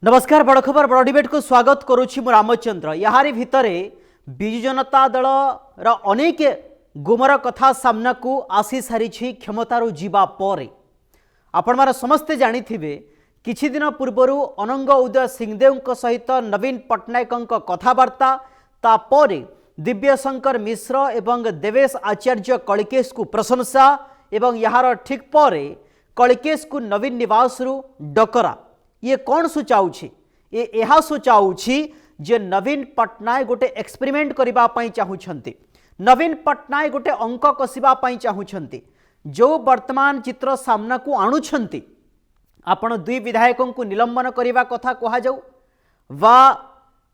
नमस्कार बड़ खबर बड़ डिबेट को स्वागत करुछि मु रामचंद्र। याहारी भितरे बिजु जनता दल अनेक गुमर कथा सामना को आसी सारी क्षमतारू जीवा परे आपण मार समस्ते जानिथिबे किछि दिन पूर्वरु अनंग उदय सिंहदेव सहित नवीन पट्टनायक कथबार्ता तापरे दिव्यशंकर मिश्र एवं देवेश आचार्य कलिकेश को प्रशंसा एवं यार ठीक पर कलिकेश को नवीन निवास डकरा ये कौन सूचाऊछि ये सूचाऊछि जे नवीन पट्टनायक गोटे एक्सपेरिमेंट करबा पई चाहुछंती। नवीन पट्टनायक गोटे अंक कसिबा पई चाहुछंती। जो वर्तमान चित्र सामना को आणुछंती आपण दुई विधायकों को निलंबन करबा कथा कहा जाऊ वा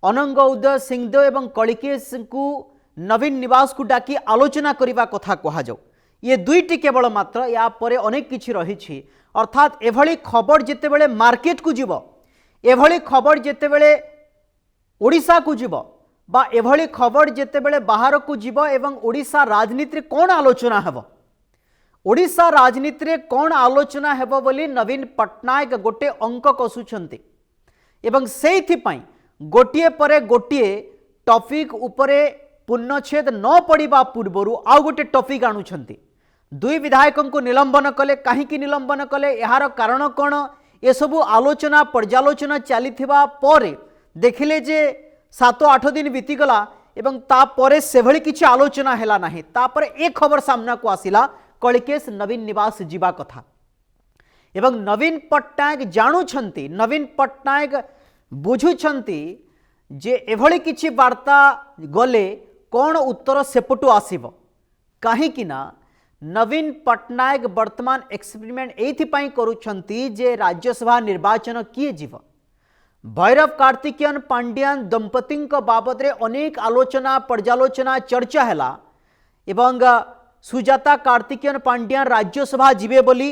अनंग उदय सिंहदेव एवं कलिकेश को नवीन निवास को डाकी आलोचना करबा कथा कहा जाऊ ये दुईटी केवल मात्र या परे अनेक किछि रहिछि। अर्थात एभली खबर जितेबेले मार्केट को जीव एभली खबर जितेबेले ओडिशा को जीव बा एभली खबर जितेबेले बाहर को जीव एवं ओडिशा राजनीति कौन आलोचना हेब ओडिशा राजनीति कौन आलोचना हेब बोली नवीन पट्टनायक गोटे अंक कसुछंती एवं सेइथि पई गोटिए परे गोटिए टॉपिक उपरे पूर्णछेद न पड़िबा पूर्वरु आउ गोटे टॉपिक आणुछंती। दुई विधायकों को निलंबन कले कहीं निलंबन कले यार कारण कौन ये सबू आलोचना पर्यालोचना चलीथिबा परे देखिले जे 7-8 दिन बीतीगला एवं तापरे सेभली किछि आलोचना हैला नाही। तापर एक खबर सामना को आसिला कलिकेश नवीन निवास जीवा कथा एवं नवीन पट्टनायक जानुछंती नवीन पट्टनायक बुझुछंती जे एभली किछि वार्ता गले कौन उत्तर सेपटू आसीबो काहेकि ना नवीन पट्टनायक वर्तमान एक्सपेरिमेंट एथिपाई करुछंती जे राज्यसभा निर्वाचन किए जीव भैरव कार्तिकेयन पांड्यान दंपति बाबद रे अनेक आलोचना पर्यालोचना चर्चा हैला एवं सुजाता कार्तिकेयन पांड्यान राज्यसभा जीवे बोली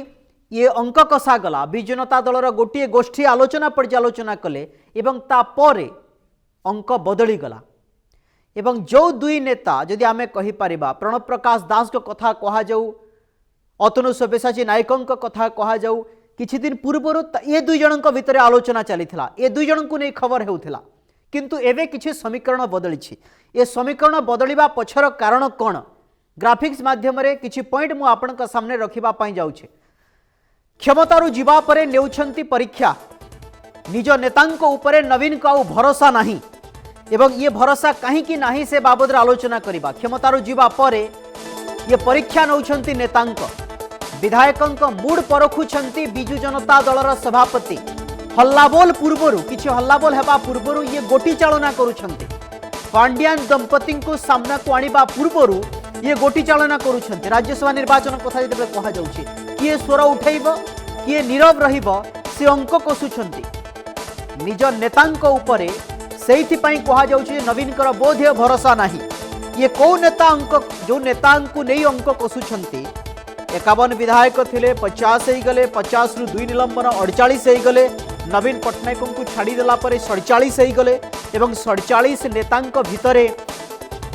ये अंक कसा गला बिजु जनता दलर गोटे गोष्ठी आलोचना पर्यालोचना कले एवं तापरे अंक बदली गला एवं जो दुई नेता जदि आमे कहि परिबा प्रणव प्रकाश दास को कथा कहा जाऊ अतनु सब्यसाची नायकों कथा कहा जाऊ किछि दिन पूर्वर ये दुई जनक भितर आलोचना चलीथिला ये दुई जन को नहीं खबर हेउथिला किंतु एवे किछि समीकरण बदलिछि। ये समीकरण बदलिबा पछर कारण कोन ग्राफिक्स माध्यम रे किछि पॉइंट मु आपनका सामने रखिबा पई जाउछे। क्षमतारू जीवा परे नेउछंती परीक्षा निज नेतांको उपरे नवीन को भरोसा नहीं एवं ये भरोसा कहीं नहीं से बाबद आलोचना करबा क्षमतारू जीवा परे ये परीक्षा नौछंती नेतांक विधायकों मूड परखुछंती बिजु जनता दलर सभापति हल्लाबोल पूर्वरु किछि हल्लाबोल हेबा पूर्वरु ये गोटी चालना करुछंती पांड्यान दंपति को सामना को आनिबा पूर्वरु ये गोटी चालना करुछंती। राज्यसभा निर्वाचन कथा जब कहा जाउछि किए स्वर उठैबो किए नीरव रहिबो से अंक कसुछंती निज नेतांक उपरे सेइथिपाई कहा जाउछि नवीन कर बोधे भरोसा नहीं। ये कौ नेता अंक जो नेता को नहीं अंक कसुछंती 51 विधायक थिले 50 ही गले 50 रु 2 निलंबन 48 ही गले नवीन पट्टनायक को छाड़ी देला परे 47 ही गले एवं 47 नेतांक भितरे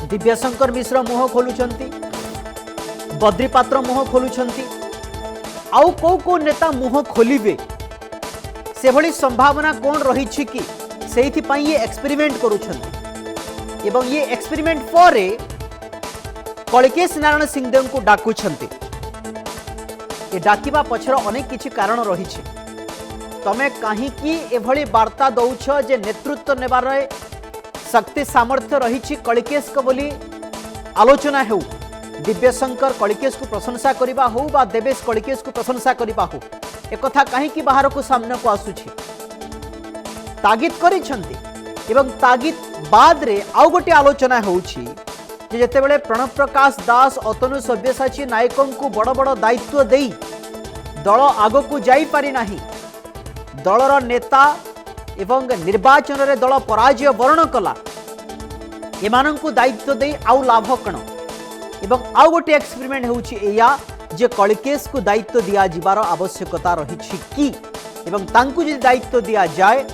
दिव्यशंकर मिश्र मुह खोलुछंती बद्रीपात्र मुह खोलुछंती आउ को नेता मुह खोलिबे से भली संभावना कौन रही कि सेइथिपाई ये एक्सपेरिमेंट करुछंती एवं ये एक्सपेरिमेंट परे कलिकेश नारायण सिंहदेव को डाकुछंती। ये डाकिबा पछर अनेक किछि कारण रहिछि। तमे काहीकि एभली वार्ता दउछ जे नेतृत्व नेबार शक्ति सामर्थ्य रहिछि कलिकेश को बोली आलोचना हेउ दिव्यशंकर कलिकेश को प्रशंसा करिबा हो बा देवेश कलिकेश को प्रशंसा करिबा हो एक कथा काहीकि बाहर को सामना को आसुछि तागिद करिछंती एवं तागिद बाद रे आउ गोटे आलोचना होउछि जे जेतेबेले प्रणव प्रकाश दास अतनु सब्यसाची नायकों को बड़ बड़ दायित्व देई दल आगो को जाई पारि नाही दलर नेता एवं निर्वाचन रे दल पराजय वर्ण कला एमानंकु दायित्व देई आउ लाभ कण एवं आउ गोटे एक्सपेरिमेंट होउछि एया जे कलिकेश को दायित्व दिया जिबार आवश्यकता रहिछि कि एवं तांकु जे दायित्व दिया जाए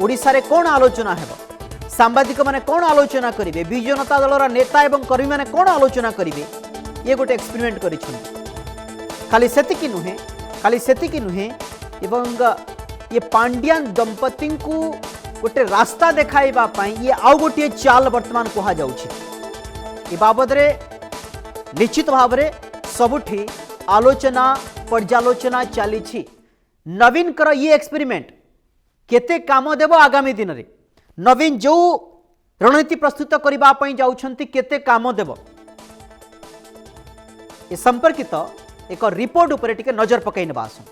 ओडिशा रे कौन आलोचना हेब सांबादिक माने कौन आलोचना करिवे बिजु जनता दलर नेता एवं कर्मी माने कौन आलोचना करिवे ये गोटे एक्सपेरिमेंट करिछन खाली सेतिकी नुहे एवं ये पांड्यान दंपति को गोटे रास्ता देखाइबा पई ये आउ गोटे चाल वर्तमान कहा जाउछि। ए बाबद रे निश्चित भाव रे सबुठी आलोचना पर्यालोचना चली। नवीन कर ये एक्सपेरिमेंट केते काम देव आगामी दिन रे नवीन जो रणनीति प्रस्तुत करबा पई जाउछंती केते काम देव ए संपर्कित एक रिपोर्ट उपरे टिके नजर पकाई नबा आसु।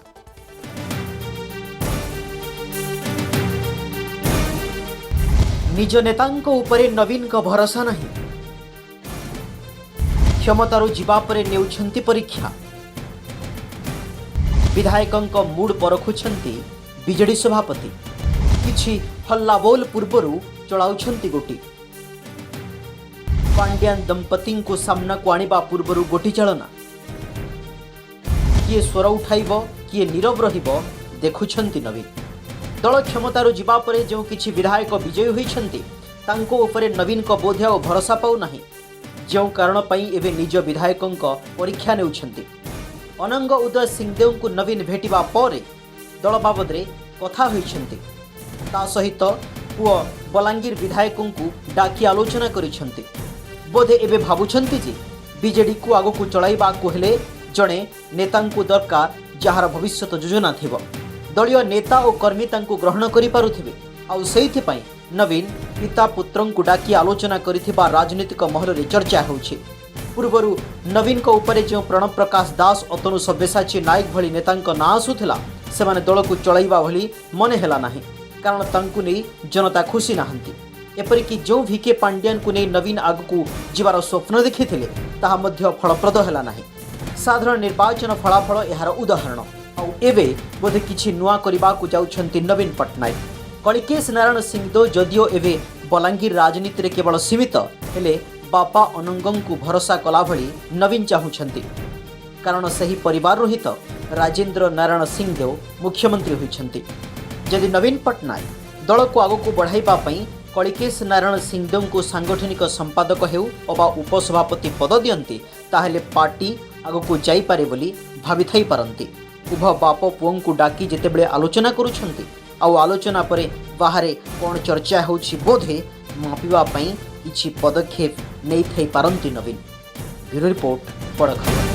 निज नेतांको उपरे नवीन को भरोसा नहीं, क्षमतारू जीवा परे नेउछंती परीक्षा। विधायकों मूड परखुछंती बीजेडी सभापति, किछि हल्ला बोल पूर्वरु चलाउछंती गोटी। पांड्यान दंपति को सामना को आनिबा पूर्वरु गोटी चालना, किए स्वर उठाइब किए नीरव रहिब देखुछंती नवीन। दल क्षमतारू जीवा परे जो किछि विधायक विजयी होइछंती तांको उपरे नवीन को बोध और भरोसा पाउ नाही, जो कारण पई एबे निज विधायकों परीक्षा नेउछंती। अनंग उदय सिंहदेव को नवीन भेटिबा परे दल बाबद रे कथा होइछंती। ता सहित पुओ बलांगीर विधायकों को डाकी आलोचना करिछंती। बोधे एबे भाबुछंती जे बीजेडी को आगो को चलाइबा को हेले जणे नेता को दरकार जहार भविष्यत योजना थिबो। दलीय नेता और कर्मी तांको ग्रहण करि पारुथिबे। आउ सेइथि पई नवीन पिता पुत्रं को डाकी आलोचना करिथिबा राजनीतिक महल रे चर्चा होउछि। पूर्वरु नवीन को ऊपर जो प्रणव प्रकाश दास अतनु सब्यसाची नायक भली नेतांक ना आसुथिला सेमाने दल को चलाइबा भली मने हेला नाही, कारण तांकु नै जनता खुशी नाहंती। एपरिकी जो भिके पांड्यान को नै नवीन आगकू जीवार स्वप्न देखिथिले ताहा मध्य फलप्रद हेला नाही। साधारण निर्वाचन फलाफल एहार उदाहरण। आउ एबे बोधे किछि नुआ करिबा को जाउछंती नवीन पट्टनायक। कलिकेश नारायण सिंहदेव जदियो एबे बलांगीर राजनीति रे केवल सीमित हेले बापा अनंगं को भरोसा कला भली नवीन चाहुछंती, कारण सही परिवार रहित राजेंद्र नारायण सिंहदेव मुख्यमंत्री होइछंती। यदि नवीन पट्टनायक दल को आगो को बढ़ाइबा पई कलिकेश नारायण सिंहदेव को सांगठनिक संपादक हेउ अबा उपसभापति पद दियंती ताहेले पार्टी आगो को जाई पारे बोली भाबी थाई पारंती। उभय बाप पुओं को डाकी जेतेबेले आलोचना करुछंती आउ आलोचना परे बाहरे कोन चर्चा होछि बोधे मापिबा पई किछि पदक्षेप नै थाई पारंती नवीन। ब्यूरो रिपोर्ट बड़ खबर।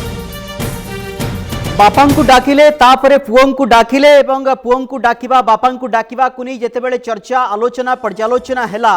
बापां को डाकिले तापरे पुओं को डाकिले एवं पुओं को डाकिबा बापां को डाकिबा कुनी जेतेबेले चर्चा आलोचना पर्यालोचना हेला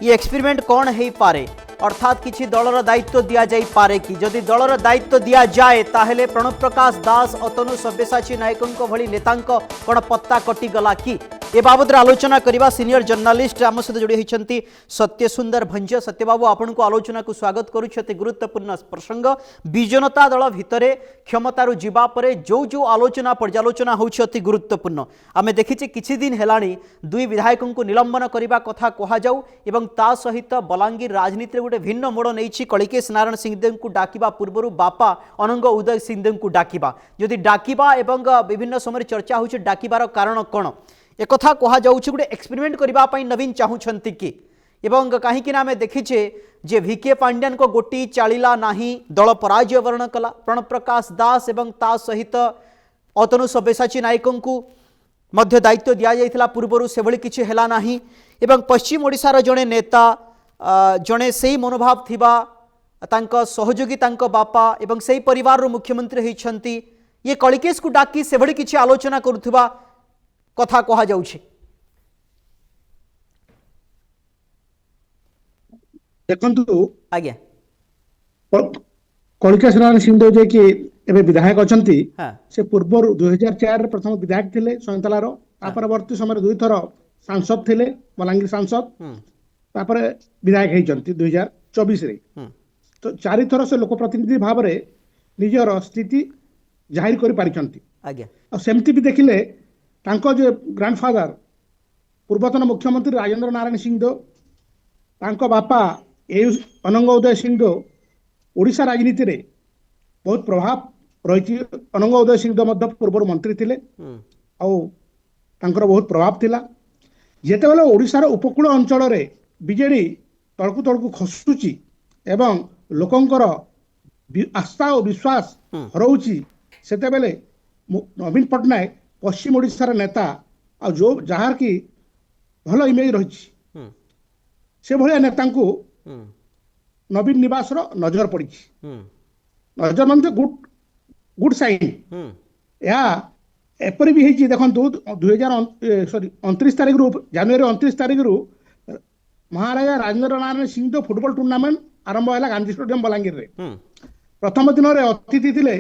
ये एक्सपेरिमेंट कौन हेई पारे, अर्थात किछि दलर दायित्व दिया जाई पारे कि जदि दलर दायित्व दिया जाए ताहेले प्रणव प्रकाश दास अतनु सब्यसाची नायकों भली नेतांक कोन पत्ता कटि गला कि ए बाबद आलोचना करबा सीनियर जर्नलिस्ट आम सहित जोड़ी होइछंती सत्य सुंदर भंज। सत्यबाबू आपण को आलोचना को स्वागत करूछते। गुरुत्वपूर्ण प्रसंग विजनता दल भितरे क्षमतारू जीवा परे जो जो आलोचना पर्यालोचना होउछि अति गुरुत्वपूर्ण। आमे देखिछि किछि दिन हेलाणी दुई विधायकों को निलंबन करबा कथा कहा जाऊ एवं ता सहित बलांगीर राजनीति गोटे भिन्न मोड़ नहीं। कलिकेश नारायण सिंहदेव को डाकिबा पूर्व बापा अनंग उदय सिंहदेव को डाकिबा जदि डाकिबा एवं विभिन्न समय चर्चा होछि डाकिबार कारण कौन एक कथा कहा जाउछि गोटे एक्सपेरिमेंट करबा पई नवीन चाहुछंती कि एवं कहीं ना आमे देखिछे जे भिके पांड्यान को गोटी चालिला नाही, दल पराजय वर्ण कला। प्रणव प्रकाश दास एवं ता सहित अतनु सब्यसाची नायकों को मध्य दायित्व दिया जाइथिला पूर्वरु सेभली किछि हेला नाही एवं पश्चिम ओडिशार जणे नेता जणे सेही मनोभाव थिबा तांको सहयोगी तांको बापा एवं सेही परिवार रो मुख्यमंत्री होइछंती ये कलिकेश को डाकी सेभली किछि आलोचना करुथिबा कथा कहा जाउछि। देखंतु आज्ञा कलिकेश नारायण सिंहदेव जे कि एबे विधायक अछंती हां से पूर्व 2004 रे प्रथम विधायक थिले सयंतलार परवर्ती समय दुई थर सांसद थिले बलांगीर सांसद तापरे विधायक हेचंती 2024 रे तो चारि थर से लोक प्रतिनिधि भाव रे निजर स्थिति जाहिर करि पारिछंती। आज्ञा और सेमती भी देखिले तांको जो ग्रांडफादर पूर्वतन मुख्यमंत्री राजेंद्र नारायण सिंहदेव तांको बापा अनंग उदय सिंहदेव ओडिशा राजनीति रे बहुत प्रभाव रही। अनंग उदय सिंहदेव मध्य पूर्व मंत्री थिले और तांकर बहुत प्रभाव थिला। जेतेबेले ओडिशार उपकूल अंचल रे बीजेडी तळकु तळकु खसुची एवं लोकंकर आस्था और विश्वास हरउची सेतेबेले नवीन पट्टनायक पश्चिम ओडिशार नेता ଆଉ जो ଯାହାର କି ଭଲ ଇମେଜ ରହିଛି ହୁଁ ସେଭଳିଆ ନେତାଙ୍କୁ ହୁଁ ନବୀନ ନିବାସର ନଜର ପଡ଼ିଛି। ହୁଁ ନଜର ମାନେ ଗୁଡ୍ ସାଇନ୍। ହୁଁ ଏହା ଏପରି ବି ହେଇଛି ଦେଖନ୍ତୁ 29 ତାରିଖରୁ ଜାନୁଆରୀ 29 ତାରିଖରୁ ମହାରାଜା ରାଜେନ୍ଦ୍ର ନାରାୟଣ ସିଂହ ଫୁଟବଲ ଟୁର୍ଣ୍ଣାମେଣ୍ଟ ଆରମ୍ଭ ହେଲା ଗାନ୍ଧୀ ଷ୍ଟାଡିୟମ ବଲାଙ୍ଗୀରରେ। ହୁଁ ପ୍ରଥମ ଦିନରେ ଅତିଥି ଥିଲେ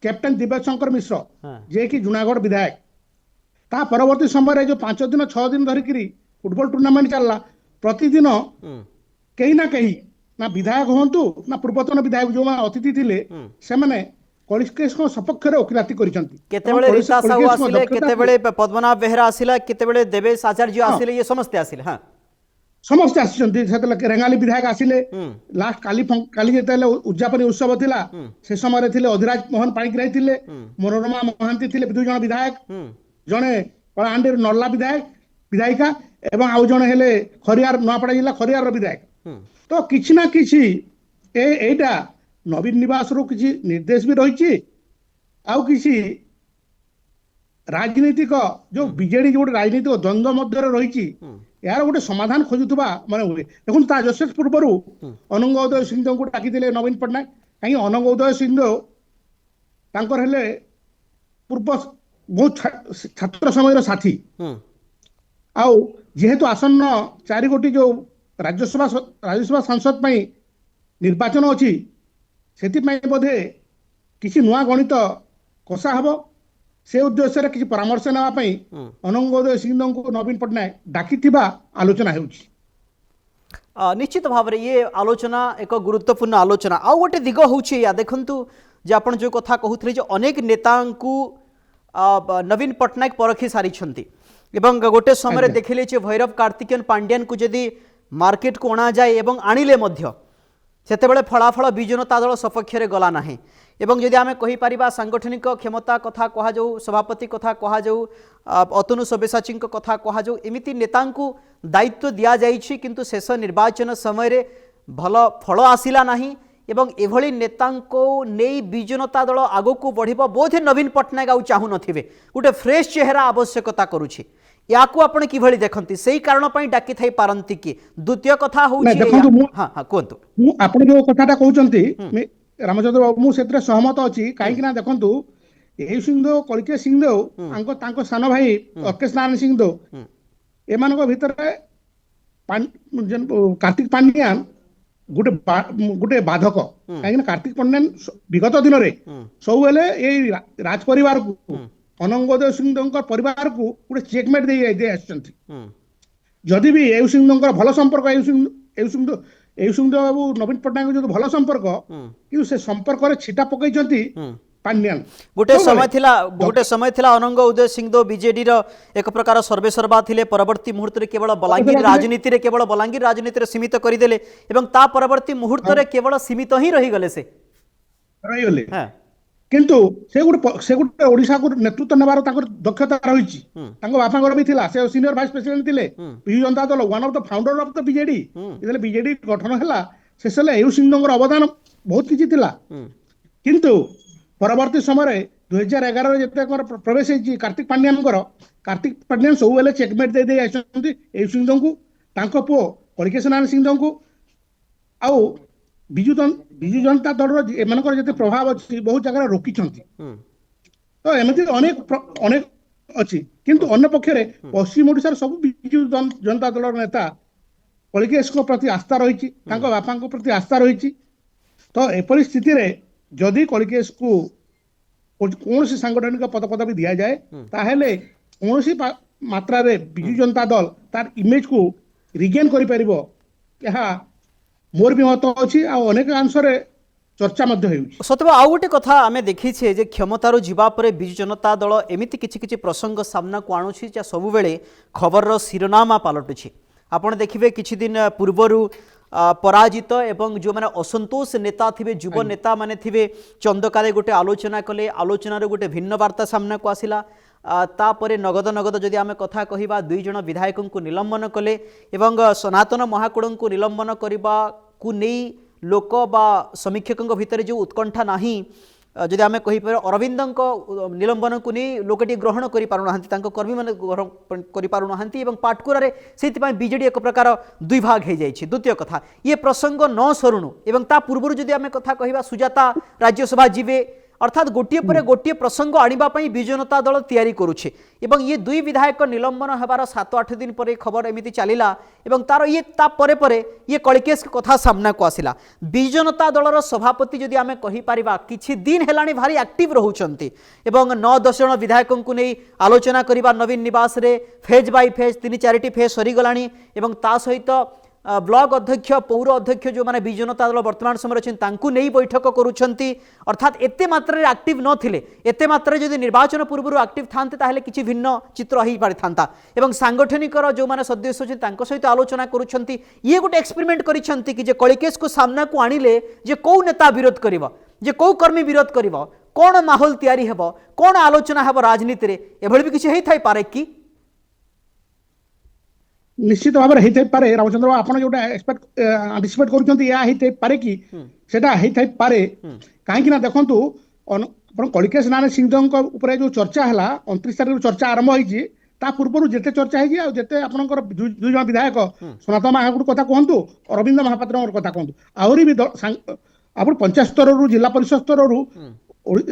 କ୍ୟାପ୍ଟେନ୍ ଦିବ୍ୟ ଶଙ୍କର ମିଶ୍ର, ହଁ ଯିଏକି ଜୁନାଗଡ଼ ବିଧାୟକ। ତା ପରବର୍ତ୍ତୀ ସମୟରେ ଯୋଉ 5 ଦିନ 6 ଦିନ ଧରିକିରି ଫୁଟବଲ ଟୁର୍ଣ୍ଣାମେଣ୍ଟ ଚାଲିଲା, ପ୍ରତିଦିନ ହୁଁ କେହି ନା କେହି, ନା ବିଧାୟକ ହୁଅନ୍ତୁ ନା ପୂର୍ବତନ ବିଧାୟକ ଯୋଉମାନେ ଅତିଥି ଥିଲେ, ହୁଁ ସେମାନେ କଳିକେଶଙ୍କ ସପକ୍ଷରେ ଓକିଲାତି କରିଛନ୍ତି। ଏବଂ କେତେବେଳେ ରୀତା ସାହୁ କଳିକେଶଙ୍କ ଆସିଲେ, ଦକ୍ଷତାକୁ କେତେବେଳେ ପଦ୍ମନାଭ ବେହେରା ଆସିଲା, କେତେବେଳେ ଦେବେଶ ଆଚାର୍ଯ୍ୟ ହଁ ଆସିଲେ, ଇଏ ସମସ୍ତେ ଆସିଲେ। ହଁ ସମସ୍ତେ ଆସିଛନ୍ତି। ସେତେବେଳେ ରେଙ୍ଗାଲି ବିଧାୟକ ଆସିଲେ। ହୁଁ ଲାଷ୍ଟ କାଲି ଯେତେବେଳେ ଉଦ୍ଯାପନୀ ଉତ୍ସବ ଥିଲା, ହୁଁ ସେ ସମୟରେ ଥିଲେ ଅଧିରାଜ ମୋହନ ପାଣିଗ୍ରାହୀ ଥିଲେ, ହୁଁ ମନୋରମା ମହାନ୍ତି ଥିଲେ, 2 ଜଣ ବିଧାୟକ, ହୁଁ ଜଣେ କଳାହାଣ୍ଡିର ନର୍ଲା ବିଧାୟିକା ଏବଂ ଆଉ ଜଣେ ହେଲେ ଖରିଆର ନୂଆପଡ଼ା ଜିଲ୍ଲା ଖରିଆରର ବିଧାୟକ। ହୁଁ ତ କିଛି ନା କିଛି ଏଇଟା ନବୀନ ନିବାସରୁ କିଛି ନିର୍ଦ୍ଦେଶ ବି ରହିଛି, ଆଉ କିଛି ରାଜନୈତିକ ଯୋଉ ବିଜେଡି ଯୋଉ ରାଜନୈତିକ ଦ୍ୱନ୍ଦ୍ୱ ମଧ୍ୟରେ ରହିଛି, ହୁଁ ଏହାର ଗୋଟେ ସମାଧାନ ଖୋଜୁଥିବା ମାନେ ହୁଏ। ଦେଖନ୍ତୁ ତା ଜୋସେଫ ପୂର୍ବରୁ ଅନଙ୍ଗ ଉଦୟ ସିଂହଙ୍କୁ ଡାକିଥିଲେ ନବୀନ ପଟ୍ଟନାୟକ। କାହିଁକି ଅନଙ୍ଗ ଉଦୟ ସିଂହ ତାଙ୍କର ହେଲେ ପୂର୍ବ ବହୁତ ଛାତ୍ର ସମୟର ସାଥୀ। ହୁଁ ଆଉ ଯେହେତୁ ଆସନ୍ନ 4 ଗୋଟି ଯୋଉ ରାଜ୍ୟସଭା ସାଂସଦ ପାଇଁ ନିର୍ବାଚନ ଅଛି, ସେଥିପାଇଁ ବୋଧେ କିଛି ନୂଆ ଗଣିତ କଷା ହବ। ସେ ଉଦ୍ଦେଶ୍ୟରେ କିଛି ପରାମର୍ଶ ନେବା ପାଇଁ ହୁଁ ଅନଙ୍ଗ ଉଦୟ ସିଂହଙ୍କୁ ନବୀନ ପଟ୍ଟନାୟକ ଡାକିଥିବା ଆଲୋଚନା ହେଉଛି। निश्चित भाव में ये आलोचना एक गुरुत्वपूर्ण आलोचना आउ गोटे दिग हूँ या देखु जे आप जो कथा कहते अनेक नेता नवीन पट्टनायक परखी सारी गोटे समय आज्ञा। देखिले भैरव कार्तिकेयन पांड्यान को जदि मार्केट को अणा जाए आणिले सेतेबेले फलाफल विजु जनता दल सपक्ष गला ना एवं जदि आम कहीपर सांगठनिक क्षमता कथा कहु सभापति कथा कहु अतनु सब्यसाची कथा कहु एमती नेता दायित्व दि जाइछि किंतु शेष निर्वाचन समय भल फल आसिला नाही एवं एभली नेता नहीं विजु जनता दल आगो को बढ़िबो बोधे नवीन पट्टनायक आउ चाहू नथिबे गोटे फ्रेश चेहरा आवश्यकता करुछि याकू आपण किभली देखंती सेही कारण पई डाकी थाई पारंती कि द्वितीय कथा ନାଇଁ होउछि ଦେଖନ୍ତୁ हां हां कोंतु ଆପଣ ଯୋଉ କଥାଟା କହୁଛନ୍ତି ରାମଚନ୍ଦ୍ର ବାବୁ, ମୁଁ ସେଥିରେ ସହମତ ଅଛି। କାହିଁକି ନା ଦେଖନ୍ତୁ, ଏହି ସିଂହଦେଓ କଳିକେଶ ସିଂହଦେଓ ତାଙ୍କ ସାନ ଭାଇ ଅର୍କେଶ ନାରାୟଣ ସିଂହଦେଓ ଏମାନଙ୍କ ଭିତରେ କାର୍ତ୍ତିକ ପାଣ୍ଡିଆନ ଗୋଟେ ବାଧକ। କାହିଁକି ନା କାର୍ତ୍ତିକ ପାଣ୍ଡିଆନ ବିଗତ ଦିନରେ ସବୁବେଳେ ଏଇ ରାଜ ପରିବାରକୁ ଅନଙ୍ଗ ଉଦୟ ସିଂହଦେଓଙ୍କ ପରିବାରକୁ ଗୋଟେ ଚେକମେଟ ଦେଇ ଆସିଛନ୍ତି। ଯଦି ବି ଏଉ ସିଂହଦେଓଙ୍କର ଭଲ ସମ୍ପର୍କ ଏଉ ସିଂହଦେଓ ବାବୁ ନବୀନ ପଟ୍ଟନାୟକ ଯଦି ଭଲ ସମ୍ପର୍କ, କିନ୍ତୁ ସେ ସମ୍ପର୍କରେ ଛିଟା ପକେଇଛନ୍ତି ପାଣ୍ଡିଆନ। गोटे समय थिला अनंग उदय सिंहदेव बीजेडी एक प्रकार सर्वेसर्वा थिले परवर्ती मुहूर्त रे केवल बलांगीर राजनीति रे केवल बलांगीर राजनीति रे सीमित करदेले एवं ता परवर्ती मुहूर्त रे केवल सीमित ही रही गले से ରହିଗଲେ। କିନ୍ତୁ ସେ ଗୋଟେ ଓଡିଶାକୁ ନେତୃତ୍ୱ ନେବାର ତାଙ୍କର ଦକ୍ଷତା ରହିଛି। ତାଙ୍କ ବାପାଙ୍କର ବି ଥିଲା, ସେ ସିନିୟର ଭାଇସ୍ ପ୍ରେସିଡେଣ୍ଟ ଥିଲେ ବିଜୁ ଜନତା ଦଳ, one of the founder of the BJD. ଯେତେବେଳେ ବିଜେଡି ଗଠନ ହେଲା, ଶେଷରେ ଏଉ ସିଂହଙ୍କର ଅବଦାନ ବହୁତ କିଛି ଥିଲା। କିନ୍ତୁ ପରବର୍ତ୍ତୀ ସମୟରେ 2011 ଯେତେବେଳେ ପ୍ରବେଶ ହେଇଛି କାର୍ତ୍ତିକ ପାଣ୍ଡିଆନଙ୍କର, କାର୍ତ୍ତିକ ପାଣ୍ଡିଆନ ସବୁବେଳେ ଚେକମେଟ ଦେଇ ଆସିଛନ୍ତି ଏଉ ସିଂହଙ୍କୁ, ତାଙ୍କ ପୁଅ କଳିକେଶ ନାରାୟଣ ସିଂହଙ୍କୁ। ଆଉ ବିଜୁ ଜନତା ଦଳର ଏମାନଙ୍କର ଯେତେ ପ୍ରଭାବ ଅଛି ବହୁତ ଜାଗାରେ ରୋକିଛନ୍ତି। ତ ଏମିତି ଅନେକ ଅଛି। କିନ୍ତୁ ଅନ୍ୟ ପକ୍ଷରେ ପଶ୍ଚିମ ଓଡ଼ିଶାର ସବୁ ବିଜୁ ଜନତା ଦଳର ନେତା କଳିକେଶଙ୍କ ପ୍ରତି ଆସ୍ଥା ରହିଛି, ତାଙ୍କ ବାପାଙ୍କ ପ୍ରତି ଆସ୍ଥା ରହିଛି। ତ ଏପରି ସ୍ଥିତିରେ ଯଦି କଳିକେଶକୁ କୌଣସି ସାଂଗଠନିକ ପଦପଦବୀ ଦିଆଯାଏ, ତାହେଲେ କୌଣସି ମାତ୍ରାରେ ବିଜୁ ଜନତା ଦଳ ତାର ଇମେଜକୁ ରିଗେନ୍ କରିପାରିବ, ଏହା ମୋର ବି ମତ ଅଛି। ଆଉ ଅନେକ ଅଂଶରେ चर्चा सतब आउ गोटे कथा आम देखीचे जे क्षमतार जावापर विजु जनता दल एमती किछि प्रसंग सामना को आणुछि सब बेले खबर शिरोनामा पलटुछि। आपण देखिए किछि दिन पूर्वर पराजित एवं जो मैंने असंतोष नेता थे युव नेता माने थे चंदकारे गोटे आलोचना कले, आलोचनार गोटे भिन्न वार्ता सामना को आसिला। तापरे नगद नगद जदि आम कथा कहवा 2 जण विधायकों को निलंबन कले एवं सनातन महाकूड़ को निलंबन करने को नहीं लोक बा समीक्षकों भितर जो उत्कंठा नहीं जदि आम कहीपर अरविंद निलंबन को नहीं लोकटी ग्रहण कर कर्मी मैंने ग्रहण कर पाटकुरा से बीजेडी एक प्रकार दुई भाग हो जाए। द्वितीय कथा ये प्रसंग न सरुणु एवं ता पूर्व जदि आम कथा कह सुजाता राज्यसभा जीवे अर्थात गोटे पर गोटे प्रसंग आने विजु जनता दल तैयारी करुछे एवं ये दुई विधायक निलंबन होबार 7-8 दिन पर खबर एमती चलला एवं तार ये तापर पर ये कलिकेश कथा सामना को आसिला। विजु जनता दलर सभापति जदि आम कहीपर किछि दिन हेलाणी भारी एक्टिव रहउछंती एवं 9-10 जन विधायकों को नहीं आलोचना करबा नवीन निवास रे फेज बाय फेज 3-4 फेज सरीगलाणी एवं ता सहित ब्लॉक अध्यक्ष पौर अध्यक्ष जो माने विजु जनता दल वर्तमान समय अच्छे नहीं बैठक करुछंती अर्थात एते मात्रा एक्टिव नथिले एते मात्रा जदि निर्वाचन पूर्व एक्टिव थांते ताहेले किछि भिन्न चित्र हो पारि थांता एवं सांगठनिक जो माने सदस्य अच्छे तांको सहित आलोचना करुछंती ये गोटे एक्सपेरिमेंट करिछंती कि जे कलिकेश को सामना को आनिले जे कौ नेता विरोध करिवो जे कौ कर्मी विरोध करिवो कोन माहौल तैयारी हेबो कोन आलोचना हेबो राजनीति रे एभଳି भी किछि हेइ थाइ पारे कि निश्चित भाव में पारे रामचंद्र आपन जोटा एक्सपेक्ट आंटिसिपेट करूछंती या हेइ पारे कि सेटा हेइ पारे काहे कि ना देखंतु अपन कलिकेश नारायण सिंह ऊपर जो चर्चा हला 29 तारिख चर्चा आरंभ होईची ता पूर्व जेते चर्चा है आ जेते आपनकर दुई जन विधायक सनातन महागुड़ कथा कहंतु अरविंद महापात्र कथा कहंतु आहुरी भी आपण पंचायत स्तर रु जिला परिषद स्तर रु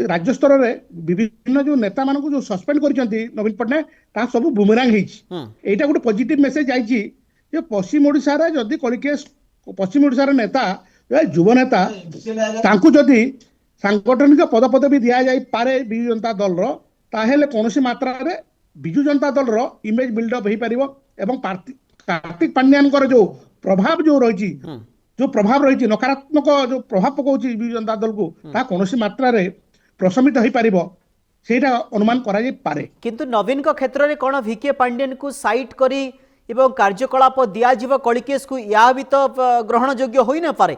राज्य स्तर रे विभिन्न जो नेता मानक जो सस्पेंड करिसंती नवीन पटनायक ता सब बुमरांग हेछि एटा गोटे पॉजिटिव मेसेज आइछि जे पश्चिम ओडिसा रे जदी कलिकेश पश्चिम ओडिसा रे नेता युवा नेता तांकु जदी सांगठनिक पदपदवी दिया जाई पारे विजु जनता दल रो ताहेले कोनोसी मात्रा रे विजु जनता दल रो इमेज बिल्डअप हे परिबो एवं कार्तिक पांड्यान जो प्रभाव जो रही जो प्रभाव रही नकारात्मक जो प्रभाव पकाउछि विजु जनता दल को ता कोनोसी मात्रा रे प्रशमित हो पारिबो सेटा अनुमान करा जाय पारे किंतु नवीन को क्षेत्र रे कोन वीके पांड्यन को साइट करी एवं कार्यकलाप दिया जीव कलिकेश को या भी तो ग्रहण योग्य होई न पारे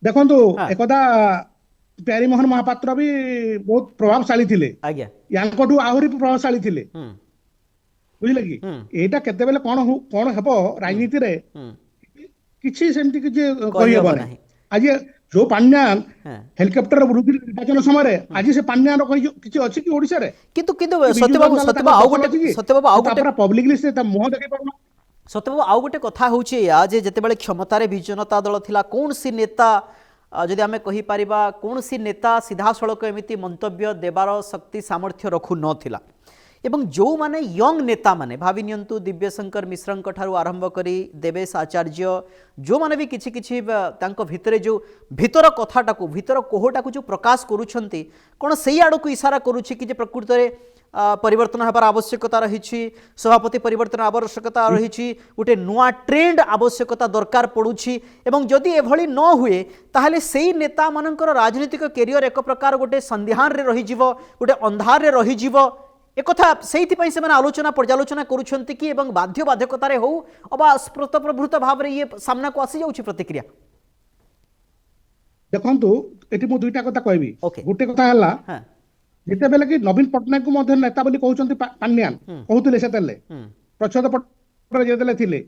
देखंतु एकदा प्यारी मोहन महापात्र भी बहुत प्रभावशाली थिले आज्ञा यांकटू आहुरी प्रभावशाली थिले बुझिले कि एटा केते बेले कोन हेबो राजनीति रे किछि सेमति कि जे कहि हेबो नै आज जो पांड्यान हेलिकॉप्टर उड़ुथि निर्वाचन समय आज से पांड्यान रो किछि अछि कि ओडिसा रे किंतु सत्यबाबू आउ गोटे पब्लिकली से मुह देखै पारुना सत्यबाबू आउ गोटे कथा होउछि या जे जते बेले क्षमता रे विजु जनता दल थिला कोन सी नेता जदि आमे कहि परिबा कोन सी नेता सीधा सड़क एमिति मंतव्य देवार शक्ति सामर्थ्य रखु नथिला एवं जो माने यंग नेता माने भावी नियंतु दिव्यशंकर मिश्रंक ठारू आरंभ करी देवेश आचार्य जो माने भी किछि किछि तांको भितरे जो भितर कथाटाकू भितर कोहटाकू जो प्रकाश करूछंती कोन सेई आडो को इशारा करूछि कि जे प्रकृत रे परिवर्तन हबार आवश्यकता रही सभापति परिवर्तन आवश्यकता रही गोटे नुआ ट्रेंड आवश्यकता दरकार पड़ुछि एवं जदि एभली न हुए ताहले सेई नेता मानकर राजनीतिक कैरियर एक प्रकार गोटे संध्यान रे रही जीवो गोटे अंधार रे रही जीवो एक कथा सेइथिपई से आलोचना पर्यालोचना करुछंती कि एवं बाध्य बाध्यकता रे हो अबा स्पृत प्रभृत भाव रे ये सामना को आसी जाउछि प्रतिक्रिया देखंतु एटी मु दुईटा कथा कहबी Okay. गोटे कथा हला जेते बेले कि नवीन पटनायक को मध्य नेता बोली कहउछंती पांड्यान कहउतले सेतेले प्रच्छद पट जेतेले थिले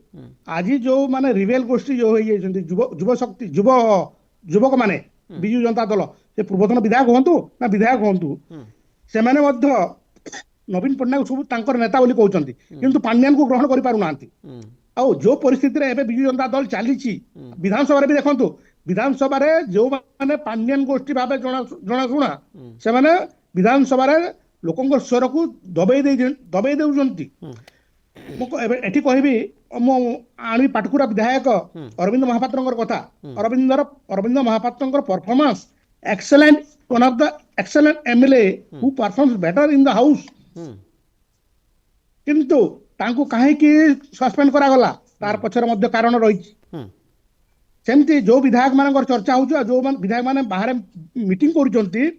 आज जो माने रिवेल गोष्ठी जो होई जायछंती युव शक्ति युवक माने विजु जनता दल से पूर्वतन विधायक होंतु ना विधायक होंतु से माने मध्य नवीन पटनायक सब तांकर नेता बोली कहउछंती किंतु पांड्यान को ग्रहण करि पारु नांती आ जो परिस्थिति रे एबे विजु जनता दल चालीची विधानसभा रे भी देखंतु विधानसभा रे जो माने पांड्यान गोष्ठी भाबे जणा सुना से माने विधानसभा रे लोकंकर स्वर को दबेई देउजंती एठी कहबी मो आणी पाटकुरा विधायक अरविंद महापात्रंकर कथा अरविंद महापात्रंकर performance excellent one of the excellent MLA who performs better in the house किंतु तांको काहे कि सस्पेंड करा गला तार पछर मध्य कारण रही सेमती जो विधायक मानकर चर्चा हो जो विधायक माने बाहर मीटिंग करूचंती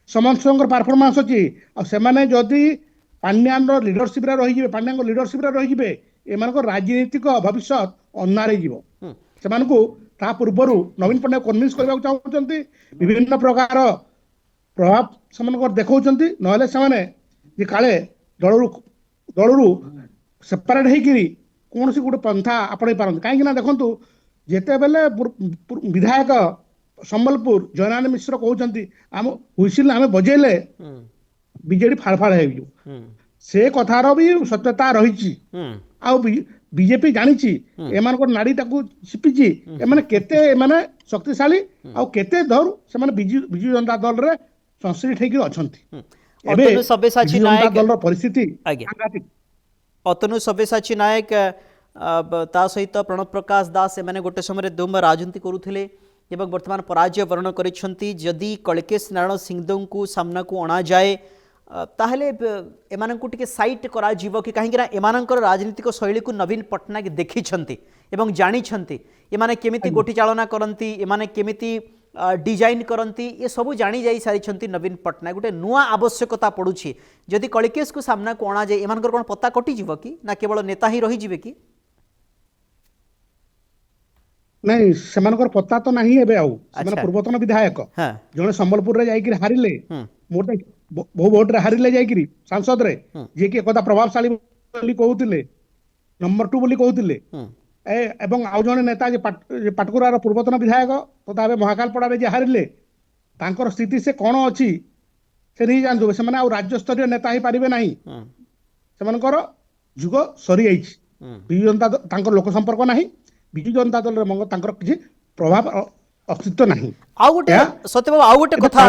समस्तଙ୍କର परफॉर्मेंस अछि आ सेमाने जदी पांड्यान रो लीडरशिप रे रहि जिवे पांड्यान को लीडरशिप रे रहि जिवे एमानको राजनीतिक भविष्य अन्नारे जीवो सेमानको ता पूर्वरु नवीन पटनायक कन्विन्स करबा चाहउचंती विभिन्न प्रकार प्रभाव सेमानकर देखौचंती नहले सेमाने जे काले दळरु सेपरेट हेकिरी कोनसी गुटे पंथा आपणे पारन काहे कि ना देखंतु जेते बेले विधायक ସମ୍ବଲପୁର ଜୟନାରାୟଣ ମିଶ୍ର କହୁଛନ୍ତି ଆମ ହୁଇସିଲ ଆମେ ବଜେଇଲେ ବିଜେଡି ଫାଳ ଫାଳ ହେଇଯିବ। ସେ କଥାର ବି ସତ୍ୟତା ରହିଛି। ଆଉ ବିଜେପି ଜାଣିଛି ଏମାନଙ୍କର ନାଡିଟାକୁ ଚିପିଛି ଏମାନେ କେତେ ଏମାନେ ଶକ୍ତିଶାଳୀ ଆଉ କେତେ ଧରୁ ସେମାନେ ବିଜୁ ଜନତା ଦଳରେ ସଂଶ୍ଳିଷ୍ଟ ହେଇକି ଅଛନ୍ତି। ଏବେ ଅତନୁ ସବ୍ୟସାଚୀ ବିଜୁ ଜନତା ନାୟକ ଦଳର ପରିସ୍ଥିତି ଆଜ୍ଞା ସାଂଘାତିକ। ଅତନୁ ସବ୍ୟସାଚୀ ନାୟକ ତା ସହିତ ପ୍ରଣବ ପ୍ରକାଶ ଦାସ ଏମାନେ ଗୋଟେ ସମୟରେ ଧୁମ ରାଜନୀତି କରୁଥିଲେ ଏବଂ ବର୍ତ୍ତମାନ ପରାଜୟ ବରଣ କରିଛନ୍ତି। ଯଦି କଳିକେଶ ନାରାୟଣ ସିଂଦେଓଙ୍କୁ ସାମ୍ନାକୁ ଅଣାଯାଏ ତାହେଲେ ଏମାନଙ୍କୁ ଟିକେ ସାଇଟ୍ କରାଯିବ କି କାହିଁକି ନା ଏମାନଙ୍କର ରାଜନୈତିକ ଶୈଳୀକୁ ନବୀନ ପଟ୍ଟନାୟକ ଦେଖିଛନ୍ତି ଏବଂ ଜାଣିଛନ୍ତି ଏମାନେ କେମିତି ଗୋଟି ଚାଳନା କରନ୍ତି, ଏମାନେ କେମିତି डिजाइन करती ये सब जानी जाई सारी नवीन पट्टनायक गोटे नुआ आवश्यकता पड़ुछि। जदि कलिकेश को सामना को अणा जाए एमानकर कोन पता कटिଯିବ कि ना केवल नेता ही रही जिवे कि नहीं सेमानकर पता तो नहीं एबे आउ सेमान पूर्वतन विधायक जने संबलपुर रे जाईकि हारिले मोटे बहु वोट रे हारिले जाईकि सांसद रे जे कि एकदा प्रभावशाली बोली कहउतिले नंबर 2 बोली कहउतिले एवं आउ जने नेता जे पाटकुरार पूर्वतन विधायक तथा एबे महाकालपड़ा रे जे हारिले तांकर स्थिति से कोन अछि से नहीं जानथु से माने आउ राज्य स्तरीय नेता ही पारिबे नहीं सेमानकर जुग सरी आइछि बिजु जनता तांकर लोक संपर्क नहीं बिजु जनता दल रे मंग तांकर किछि प्रभाव अस्तित्व नहीं। आउ गोटे सत्यबाबू आउ गोटे कथा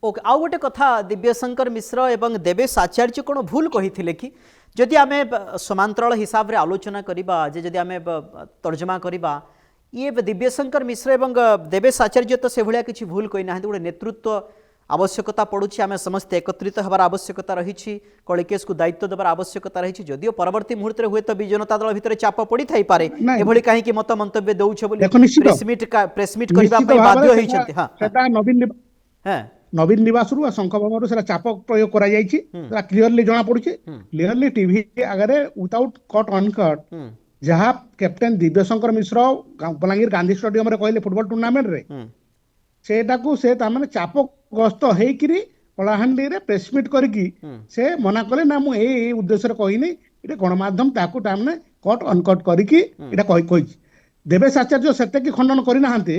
ओके आउ गोटे कथा दिव्यशंकर मिश्र एवं देवेश आचार्य कोन भूल कहिथिले कि जदि आमे समांतराल हिसाब रे आलोचना करिबा जे जदि आमे तर्जमा करिबा ये दिव्यशंकर मिश्र एवं देवेश आचार्य तो से भलिया किछि भूल कहि नाहंती गोटे नेतृत्व आवश्यकता पड़ुछि आमे समस्त एकत्रित हबार आवश्यकता रही कलिकेश को दायित्व देवार आवश्यकता रही जदियो परवर्ती मुहूर्त रे हुए तो बिजु जनता दल भितर चाप पड़ी थाई पारे एभली काहे कि मत मंतव्य दउछ बोली प्रेस मीट करबा पई बाध्य होई छथि। हां सेटा नवीन निवास रु शंख भवन सेटा चाप प्रयोग करा जाईछि सेटा क्लियरली जणा पड़ुछि क्लियरली टीवी आगे विदाउट कट अनकट जहां कैप्टन दिव्यशंकर मिश्र बलांगीर गांधी स्टेडियम रे कहले फुटबॉल टूर्नामेंट रे सेटाकू से तामाने चाप ग्रस्त हेकिरी कलाहांडी रे प्रेस मीट करकी से मना कले ना मु ए उद्देश्य रे कहिनी इटे गणमाध्यम ताकू तामने कट अनकट करकी इटा कहि देवेश आचार्य सेते की खंडन करि नाहंते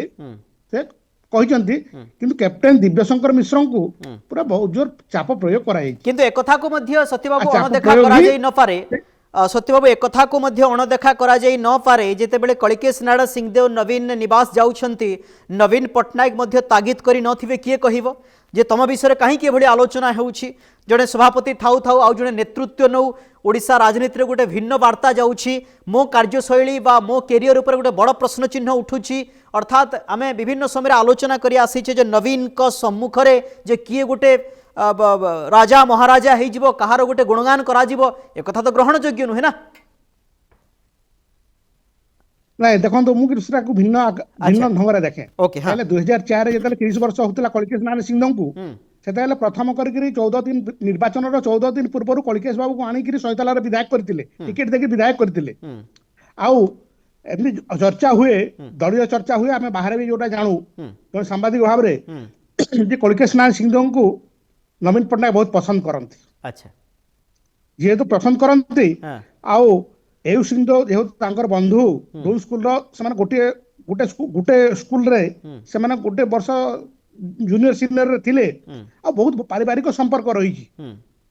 से कहिसंती किंतु कैप्टन दिव्यशंकर मिश्र को पूरा बहुत जोर चाप प्रयोग कराई किंतु एक कथा को मध्य सत्यबाबू अणदेखा करा जाई न पारे सत्यबाबू एक कथा को मध्य अणदेखा करा जाई न पारे जेतेबेले कलिकेश नारायण सिंहदेव नवीन निवास जाउछंती नवीन पट्टनायक मध्य तागिद करी नथिबे किए कहिबो जे तम विषय कहीं भली आलोचना होउछि जड़े सभापति थाउ थाउ आउ जड़े नेतृत्व नौ ओडिशा राजनीति गोटे भिन्न वार्ता जाउछि मो कार्यशैली बा मो कैरियर उपर गोटे बड़ प्रश्न चिन्ह उठुछि अर्थात आमे विभिन्न समय आलोचना करी आसीछे जे नवीन को सम्मुख रे जे किए गोटे राजा महाराजा हो जिवो कहार गोटे गुणगान करा जिवो ए कथा तो ग्रहण योग्य नुहे ना। नहीं देखो तो मुझे दूसरा को भिन्न भिन्न ढंग रे देखे ओके पहले 2004 रे जतले 30 वर्ष होतला कलिकेश नारायण सिंह को सेतेले प्रथम करी 14 दिन निर्वाचन रो 14 दिन पूर्व कलिकेश बाबू को आनी करी सैताला रे विधायक करथिले टिकट देके विधायक करथिले आउ एमनी चर्चा हुए दलीय चर्चा हुए आमे बाहर भी जोटा जानू तो सांबादिक भाव रे जे कलिकेश नारायण सिंह को नवीन पट्टनायक बहुत पसंद करती। अच्छा जेहेतु पसंद करती आउ एउ सिंह जेहेतु बंधु डूल स्कूल गोटे गोटे गोटे स्कूल रे से गोटे वर्ष जूनियर सीनियर रे थिले आ बहुत पारिवारिक संपर्क रही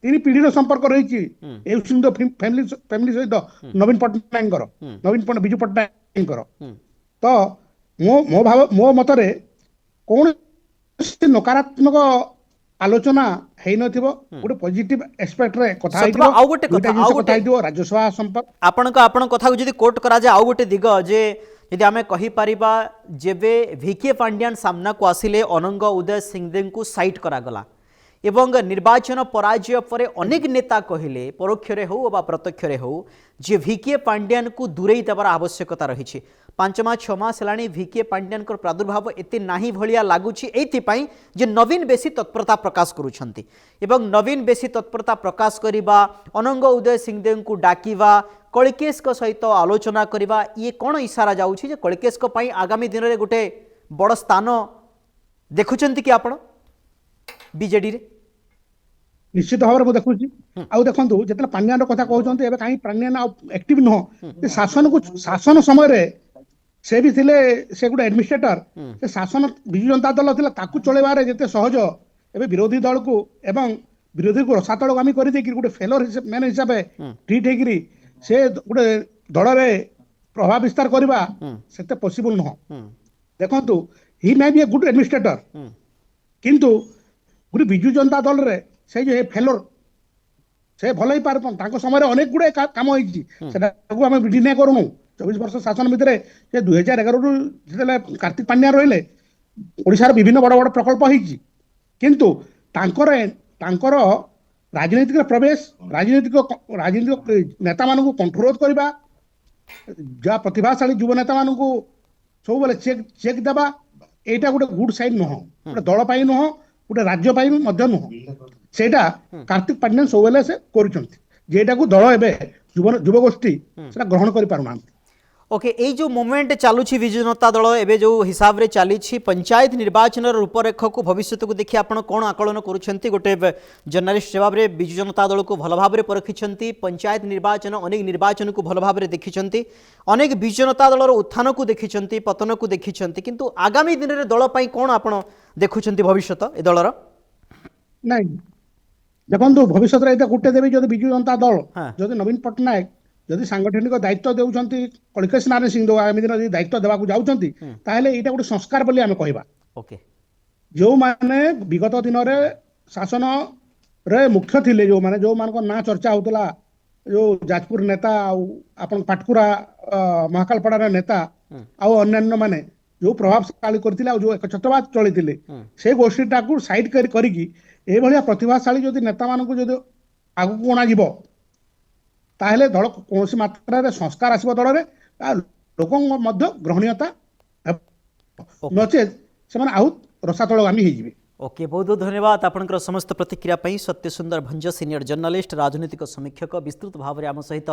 तीन पीढ़ी संपर्क रही एउ सिंह फैमिली सहित नवीन पट्टनायक नवीन बिजू पट्टनायक तो मो भाव मो मतरे कौन नकारात्मक आलोचना है नथिबो गोटे पॉजिटिव एस्पेक्ट रे कथा आइदिबो आ गोटे कथा आइदिबो राज्यसभा संपर्क आपन कथा को जदी कोट करा जाय आ गोटे दिग जे यदि आमे कहि परिबा जेबे वीके पांड्यान सामना को आसिले अनंग उदय सिंहदेव को साइट करा गला एवं निर्वाचन पराजय पर अनेक नेता कहले परोक्ष रे हो बा प्रत्यक्ष रे हो जे वीके पांड्यान को दूरेई देबार आवश्यकता रही 5 मास 6 मास हेलाणी वीके पांड्यान प्रादुर्भाव एते नाही भलिया लागुछि एथिपाई जे नवीन बेसी तत्परता प्रकाश करूछंती एवं नवीन बेसी तत्परता प्रकाश करिबा अनंग उदय सिंहदेव को डाकिबा कलिकेश को सहित आलोचना करिबा ये कोन इशारा जाउछि जे कलिकेश को पई आगामी दिन रे गोटे बड़ स्थान देखुछंती कि आपण बीजेडी रे निश्चित भाव में देखुची आउ देखंतु जेतले पांड्यान कथा कहउछंती एबे काई पांड्यान एक्टिव न शासन को शासन समय रे से भी थिले से गोटे एडमिनिस्ट्रेटर से शासन विजु जनता दल थिला ताकू चलेबारे जेते सहज एबे विरोधी दल को एवं विरोधी को रसातलगामी कर दे कि गोटे फेलर मैन हिसाब से ट्रीट हेकरी से गोटे दल रे प्रभाव विस्तार करबा सेते पॉसिबल न देखंतु he may be a good administrator किंतु गोटे विजु जनता दल रे से जो फेलर से भल ही पार तांको समय रे अनेक गुडे काम होईची सेटा को हम डिने करूनु 24 वर्ष शासन भितर से 2011 रु जेतेले कार्तिक पांड्या रहिले ओडिसा रे विभिन्न बड़ बड़ प्रकल्प होईची किंतु तांकर राजनीतिक प्रवेश राजनीतिक नेता मानू कंट्रोल करवा जहाँ प्रतिभाशाली युव नेता मानू सब बेले चेक देवा एटा गोटे गुड साइड नुह गोटे दल पाई नुह गोटे राज्य पाई नुह सेटा कार्तिक पांड्यन सब बेले से करेटा को दल एवं युवगोष्ठी से ग्रहण कर पारना ओके ये जो मूवमेंट चलुछि विजु जनता दल एवं जो हिसाब रे चली पंचायत निर्वाचन रूपरेख को भविष्य को देखिए आप कौन आकलन करुँच गोटे जर्नालीस्ट जवाब रे विजु जनता दल को भल भाव में परखिंट पंचायत निर्वाचन अनेक निर्वाचन को भल भाव में देखिंट अनेक विजु जनता दल उत्थान को देखिंट पतन को देखिंट किंतु आगामी दिन में दल पर कौन आप देखुं भविष्य ए दलर नहीं देखो भविष्य गोटे देवी जो विजु जनता दल जो नवीन पट्टनायक जदि सांगठनिक दायित्व देउछंती कलिकेश नारायण सिंह आगामी दिन यदि दायित्व देवाक जाउछंती ताहेले एटा गोटे संस्कार बोली आमे कहबा ओके जो माने विगत दिन रे शासन रे मुख्य थिले जो मान को ना चर्चा होतला जो जाजपुर नेता आपन पाटकुरा महाकालपड़ा रे नेता आ अन्य माने जो प्रभावशाली करथिला जो एकछत्रवाद चलिथिले से गोष्ठीटा को साइड करिकी ए भलिया प्रतिभाशाली जदि नेता मानकु जदि आगु कोना जीवो ताहले दल कौन मात्रा रे संस्कार आसब दल रे लोकों मध्य ग्रहणीयता नचेत से आउ रसातलगामी हो ओके बहुत बहुत धन्यवाद आपनकर समस्त प्रतिक्रिया पई सत्य सुंदर भंज सीनियर जर्नलिस्ट राजनीतिक समीक्षक विस्तृत भाव में आम सहित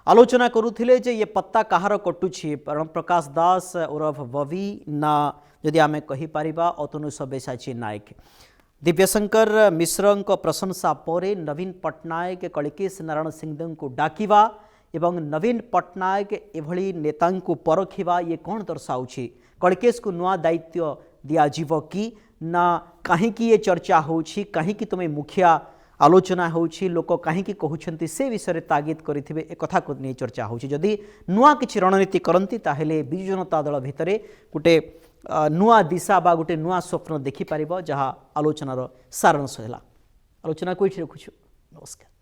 आलोचना करुथिले जे ये पत्ता कहार कटुछि प्रकाश दास उर्फ बवी ना जदि आमे कहि परिबा अतनु सब्यसाची नायक दिव्यशंकर मिश्र प्रशंसा पर नवीन पट्टनायक कलिकेश नारायण सिंह को डाकिवा एवं नवीन पट्टनायक एभली नेता को परखिवा ये कौन दर्शाऊछि कलिकेश को नुआ दायित्व दियाजिव कि ना कहीं ये चर्चा होछि कहीं तुम्हें मुखिया आलोचना होछि लोक कहीं कहउछंती से विषय तागिद करिथिबे ए कथा को नहीं चर्चा होछि जदि नुआ किछि रणनीति करंती ताहेले विजु जनता दल भितरे गुटे नुआ दिशा बा गोटे नुआ स्वप्न देखिपार जहाँ आलोचनार सारांश है आलोचना को रखुछु नमस्कार।